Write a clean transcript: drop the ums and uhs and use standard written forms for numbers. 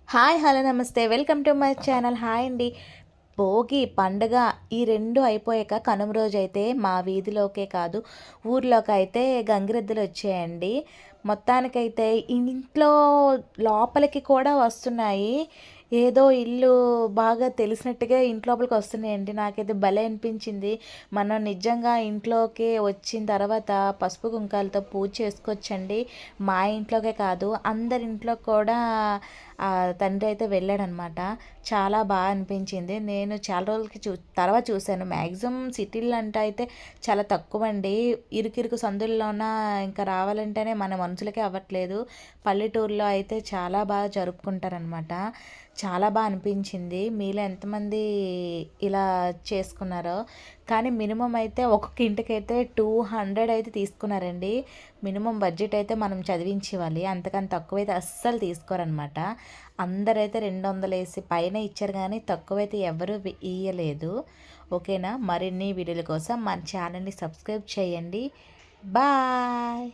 Hi hello నమస్తే welcome to my channel. Hi అండి. భోగి పండుగ ఈ రెండు అయిపోయాక కనుమ రోజు అయితే మా వీధిలోకే కాదు ఊర్లోకి అయితే గంగిరెద్దులు వచ్చాయండి. మొత్తానికైతే ఇంట్లో లోపలికి కూడా వస్తున్నాయి. ఏదో ఇల్లు బాగా తెలిసినట్టుగా ఇంట్లోపలికి వస్తున్నాయండి. నాకైతే భలే అనిపించింది. మనం నిజంగా ఇంట్లోకి వచ్చిన తర్వాత పసుపు కుంకాలతో పూజ చేసుకోవచ్చండి. మా ఇంట్లోకే కాదు అందరి ఇంట్లో కూడా తండ్రి అయితే వెళ్ళాడనమాట. చాలా బాగా అనిపించింది. నేను చాలా రోజులకి తర్వాత చూశాను. మ్యాక్సిమం సిటీల్లో అంటే అయితే చాలా తక్కువ అండి. ఇరుకిరుకు సందుల్లోన ఇంకా రావాలంటేనే మన మనుషులకే అవ్వట్లేదు. పల్లెటూరులో అయితే చాలా బాగా జరుపుకుంటారనమాట. చాలా బాగా అనిపించింది. మీలో ఎంతమంది ఇలా చేసుకున్నారో. కానీ మినిమం అయితే ఒక్కొక్క ఇంటికైతే 200 అయితే తీసుకున్నారండి. మినిమం బడ్జెట్ అయితే మనం చదివించేవాలి. అంతకని తక్కువైతే అస్సలు తీసుకోరనమాట. అందరైతే 200 వేసి పైన ఇచ్చారు కానీ తక్కువైతే ఎవరు ఇయ్యలేదు. ఓకేనా. మరిన్ని వీడియోల కోసం మన ఛానల్ని సబ్స్క్రైబ్ చేయండి. బాయ్.